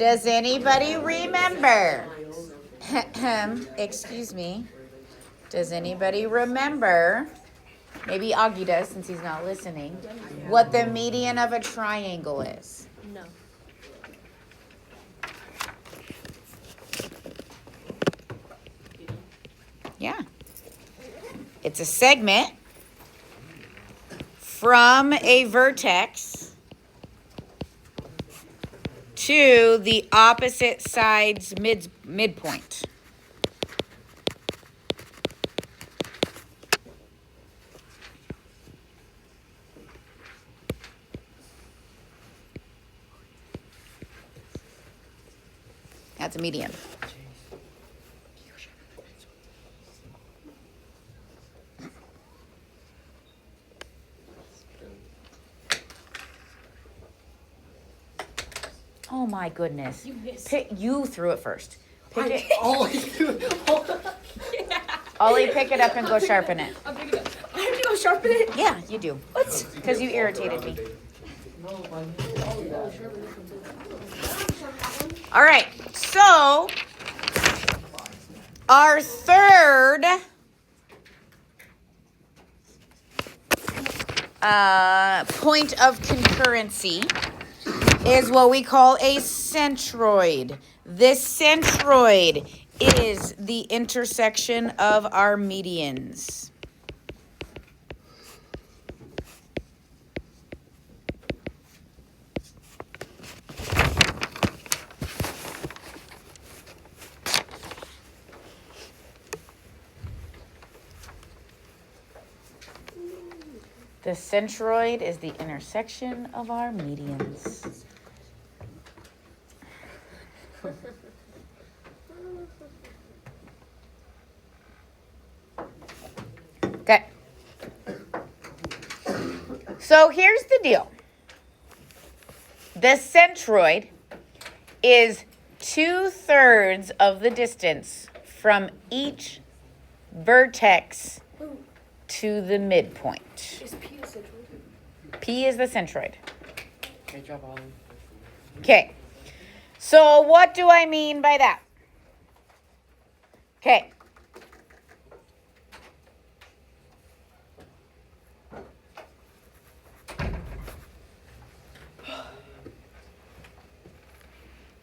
Does anybody remember? Excuse me. Does anybody remember? Maybe Augie does since he's not listening. What the median of a triangle is? No. Yeah. It's a segment from a vertex to the opposite side's midpoint. That's a median. Oh my goodness. You threw it first. Pick it. Ollie, pick it up and go sharpen it. I'll pick it up. I have to go sharpen it? Yeah, you do. What? Because you irritated me. All right, so our third point of concurrency is what we call a centroid. This centroid is the intersection of our medians. The centroid is the intersection of our medians. Okay. So here's the deal. The centroid is 2/3 of the distance from each vertex to the midpoint. Is P the centroid? P is the centroid. Great job, Ollie. Okay. So what do I mean by that? Okay.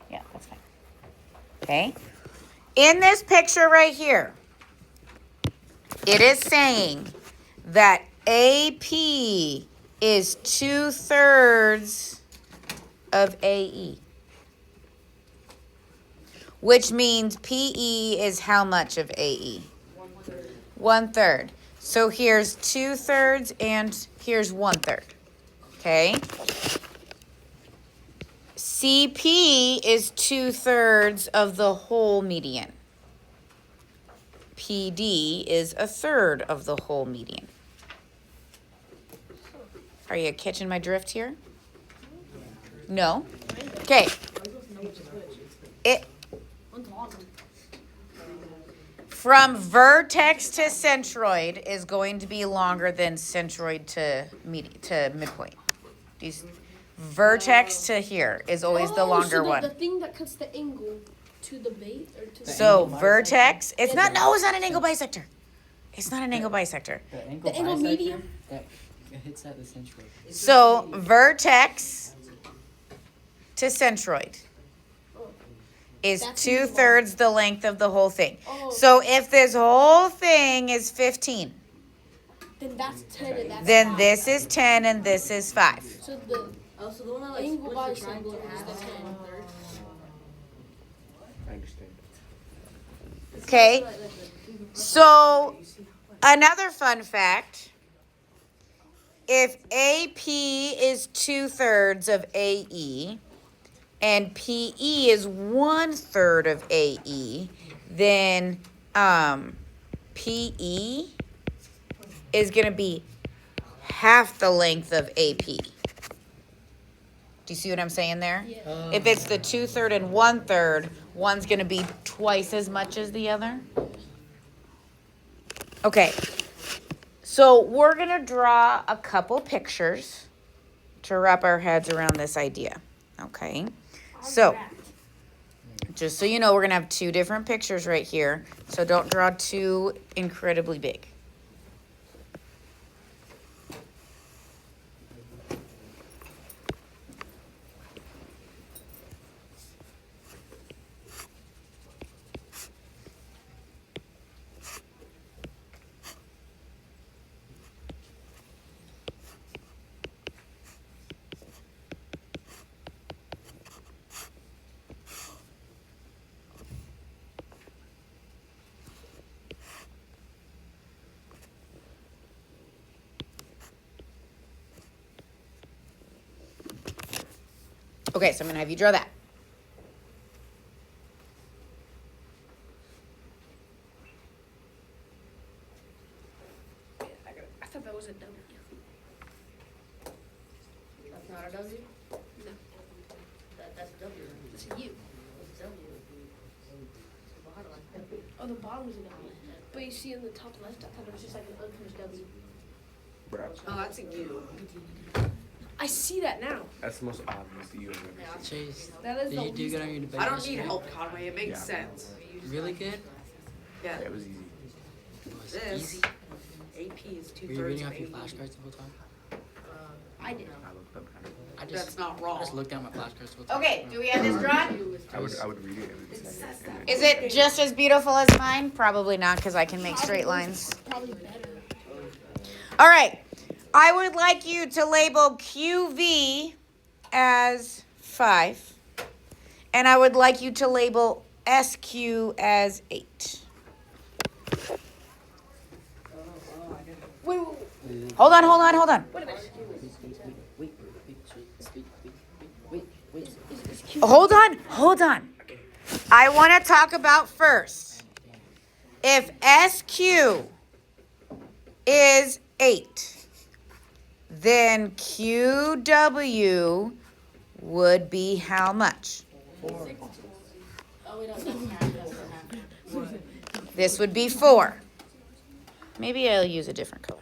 Yeah, that's fine. Okay. In this picture right here, it is saying that AP is 2/3 of AE. Which means PE is how much of AE? 1/3. So here's 2/3 and here's 1/3. Okay. CP is 2/3 of the whole median. PD is 1/3 of the whole median. Are you catching my drift here? No? Okay. From vertex to centroid is going to be longer than centroid to midpoint. Vertex to here is always the longer one. The thing that cuts the angle to the base or to the So vertex, it's not an angle bisector. It's not an angle bisector. The angle medium? That hits at the centroid. So vertex to centroid is That's 2/3 the length of the whole thing. Oh. So if this whole thing is 15, Then that's 10 and that's then 5. this is 10 and this is 5. So the So the one that angle splits the triangle bisector in is half the is 10. 1/3. I understand. Okay? So another fun fact, if AP is 2/3 of AE and PE is 1/3 of AE, then PE is going to be half the length of AP. Do you see what I'm saying there? Yeah. If it's the 2/3 and 1/3, one's going to be twice as much as the other. Okay, so we're going to draw a couple pictures to wrap our heads around this idea. Okay, so Just so you know, we're going to have two different pictures right here. So don't draw too incredibly big. Okay, so I'm going to have you draw that. I thought that was a W. That's not a W? No, That's a W. it's a U. It's a W. Bottom. Oh, the bottom was a W. But you see in the top left, I thought it was just like an unfinished W. Oh, that's a U. I see that now. That's the most obvious U I've ever seen. Chase, That is did the you do good on your debate? I don't need yesterday? help, Conway. It makes Yeah. sense. Really good? Yeah. It was easy. Was This easy? AP is Were you 2/3 reading of off your AP. flashcards the whole time? I did. I looked up kind of. I just, That's not I just wrong. looked at my flashcards the whole time. Okay, do we have this drawn? I would read it. It would say it, and then- Is it just as beautiful as mine? Probably not, because I can make straight lines. Probably better. All right. I would like you to label QV as 5. And I would like you to label SQ as 8. Wait. Hold on. Wait a minute. Hold on. I want to talk about first. If SQ is 8, then QW would be how much? This would be 4. Maybe I'll use a different color.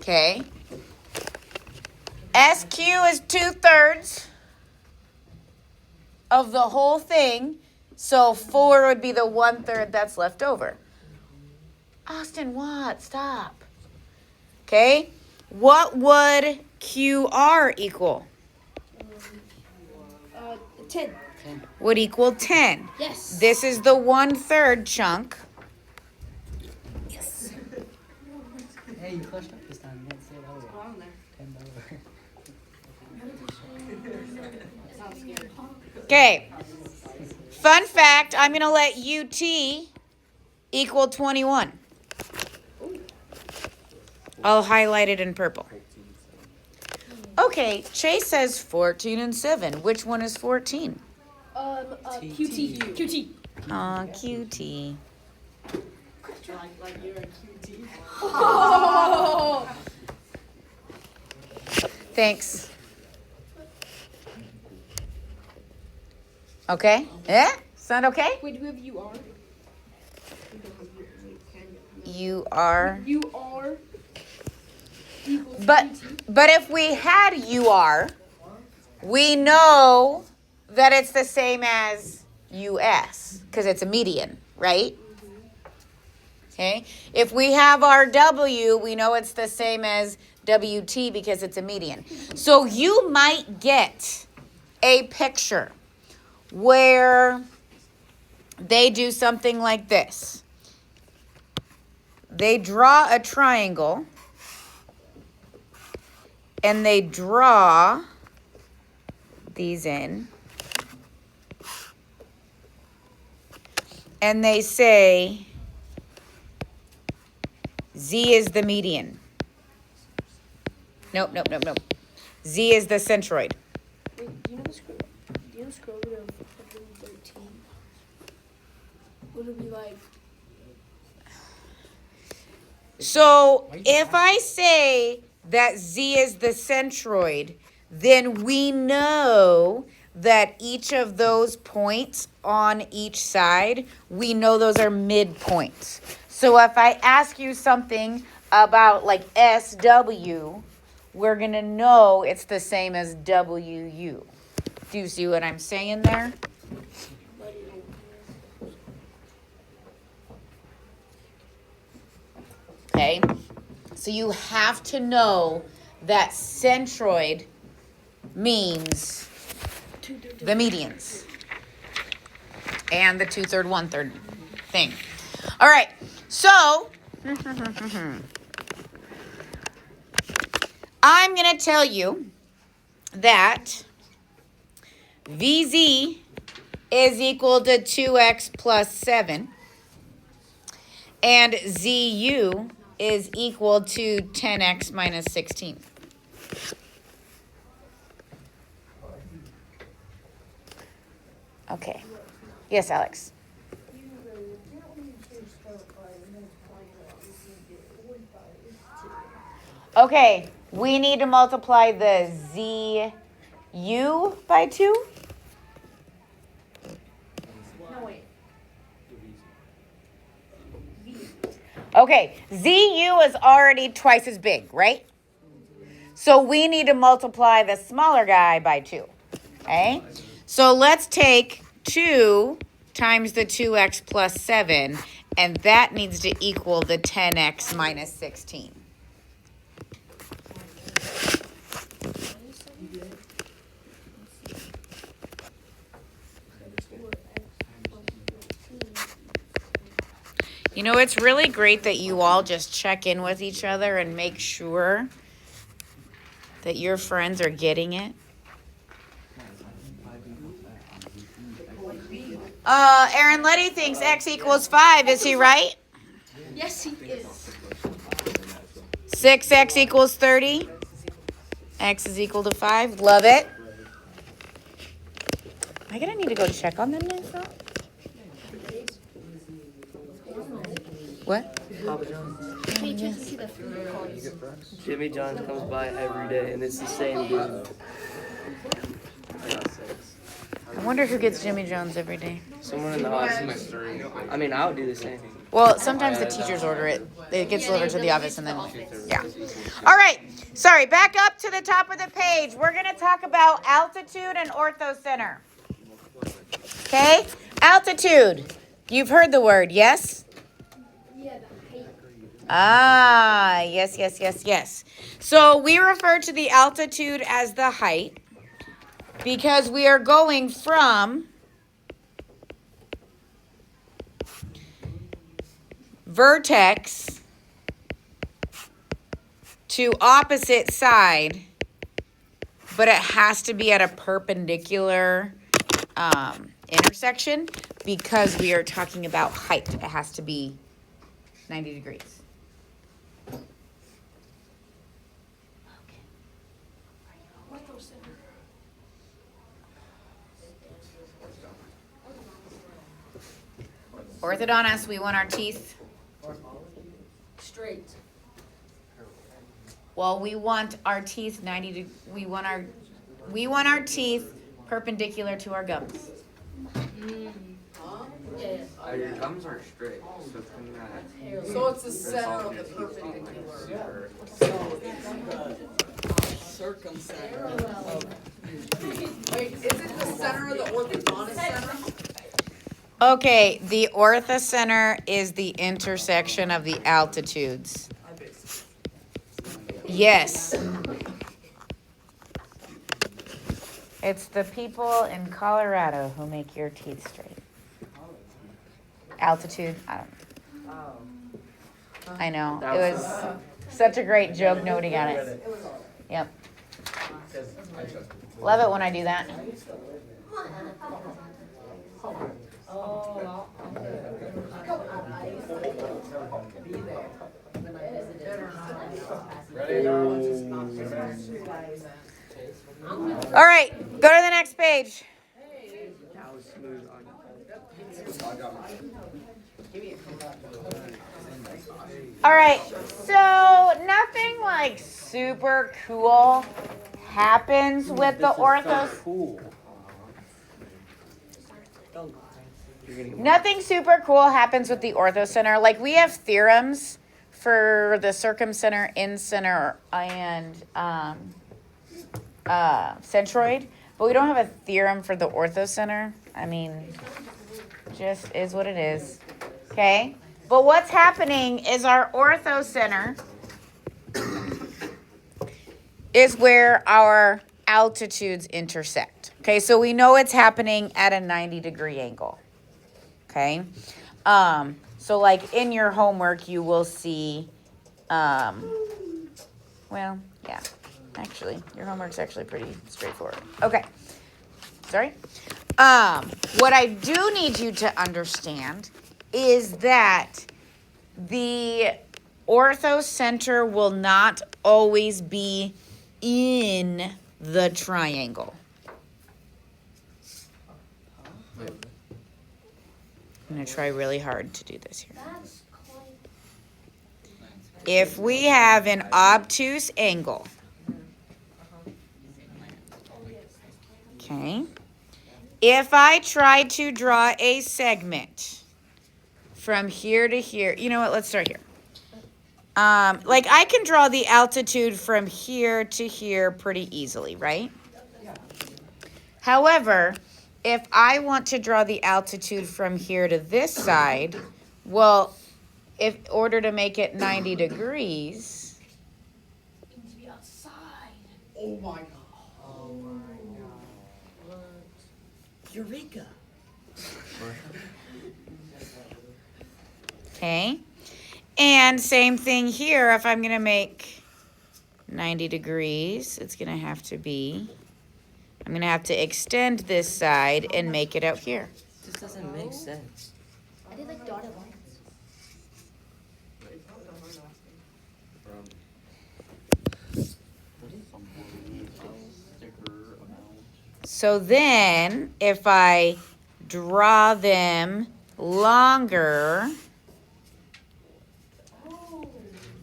Okay. SQ is 2/3 of the whole thing. So 4 would be the 1/3 that's left over. Austin, what? Stop. Okay. What would QR equal? 10. Would equal 10. Yes. This is the 1/3 chunk. Hey, you clutched up this time. You didn't say it over. Go on there. 10 over. Okay. Fun fact, I'm going to let UT equal 21. I'll highlight it in purple. Okay, Chase says 14 and 7. Which one is 14? QT. QT. Aw, QT. Like you're a QT. Oh. Thanks. Okay? Yeah? Sound okay? Wait, do we have UR? You are. UR equals But QT. but if we had UR, we know that it's the same as US because it's a median, right? Okay. If we have RW, we know it's the same as WT because it's a median. So you might get a picture where they do something like this. They draw a triangle and they draw these in. And they say Z is the median. Nope. Z is the centroid. Wait, do you know the square root of 113? Would it be like So if I say that Z is the centroid, then we know that each of those points on each side, we know those are midpoints. So if I ask you something about like SW, we're going to know it's the same as WU. Do you see what I'm saying there? Okay, so you have to know that centroid means the medians and the 2/3, 1/3 thing. All right, so I'm going to tell you that VZ is equal to 2x plus 7 and ZU is equal to 10x minus 16. Okay. Yes, Alex. Okay, we need to multiply the ZU by 2. No, wait. Okay, ZU is already twice as big, right? So we need to multiply the smaller guy by 2, okay? So let's take 2 times the 2x plus 7, and that needs to equal the 10x minus 16. You know, it's really great that you all just check in with each other and make sure that your friends are getting it. Aaron Letty thinks x equals 5. Is he right? Yes, he is. 6x equals 30. X is equal to 5. Love it. Am I going to need to go check on them next though? What? Papa John's. Pay attention to the food cards. Jimmy John's comes by every day, and it's the same dude. I wonder who gets Jimmy John's every day. Someone in the office. I mean, I would do the same. Well, sometimes the teachers order it. It gets delivered to the office and then, yeah. All right. Sorry, back up to the top of the page. We're going to talk about altitude and orthocenter. Okay? Altitude. You've heard the word, yes? Yeah, the height. Ah, yes, yes, yes, yes. So we refer to the altitude as the height because we are going from vertex to opposite side, but it has to be at a perpendicular intersection because we are talking about height. It has to be 90 degrees. Orthodontist, we want our teeth. Straight. Well, we want our teeth 90 to, we want our teeth perpendicular to our gums. Your gums are straight, so from that. So it's the center of the perpendicular. Wait, is it the center of the orthodontist center? Okay, the orthocenter is the intersection of the altitudes. Yes. It's the people in Colorado who make your teeth straight. Altitude, I don't know. I know. It was such a great joke, nobody got it. Yep. Love it when I do that. All right, go to the next page. All right, so nothing like super cool happens with the orthos. Cool. Nothing super cool happens with the orthocenter. Like we have theorems for the circumcenter, incenter, and centroid, but we don't have a theorem for the orthocenter. I mean, just is what it is. Okay? But what's happening is our orthocenter is where our altitudes intersect. Okay, so we know it's happening at a 90-degree angle. Okay? So like in your homework, you will see, well, yeah, actually, your homework's actually pretty straightforward. Okay, sorry. What I do need you to understand is that the orthocenter will not always be in the triangle. I'm going to try really hard to do this here. That's quite. If we have an obtuse angle, okay, if I try to draw a segment from here to here, you know what, let's start here. Like I can draw the altitude from here to here pretty easily, right? However, if I want to draw the altitude from here to this side, well, in order to make it 90 degrees, It needs to be outside. Oh my god. Eureka! okay? And same thing here, if I'm gonna make 90 degrees, it's gonna have to be, I'm gonna have to extend this side and make it out here. This doesn't make sense. I did like dotted lines. So then, if I draw them longer,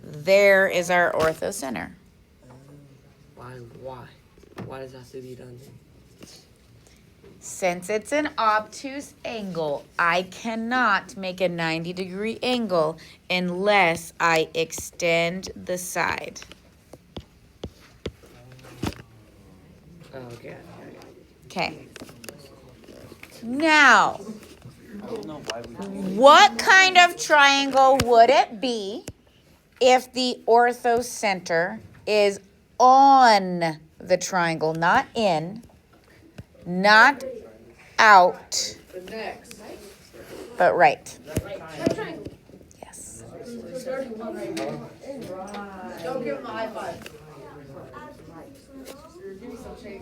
there is our orthocenter. Why? Why does that have to be done? Since it's an obtuse angle, I cannot make a 90-degree angle unless I extend the side. Oh, okay. Okay. Now, what kind of triangle would it be if the orthocenter is on the triangle, not in, not out, The next. but right? Right triangle. Yes. Don't give him a high five. Give me some chase.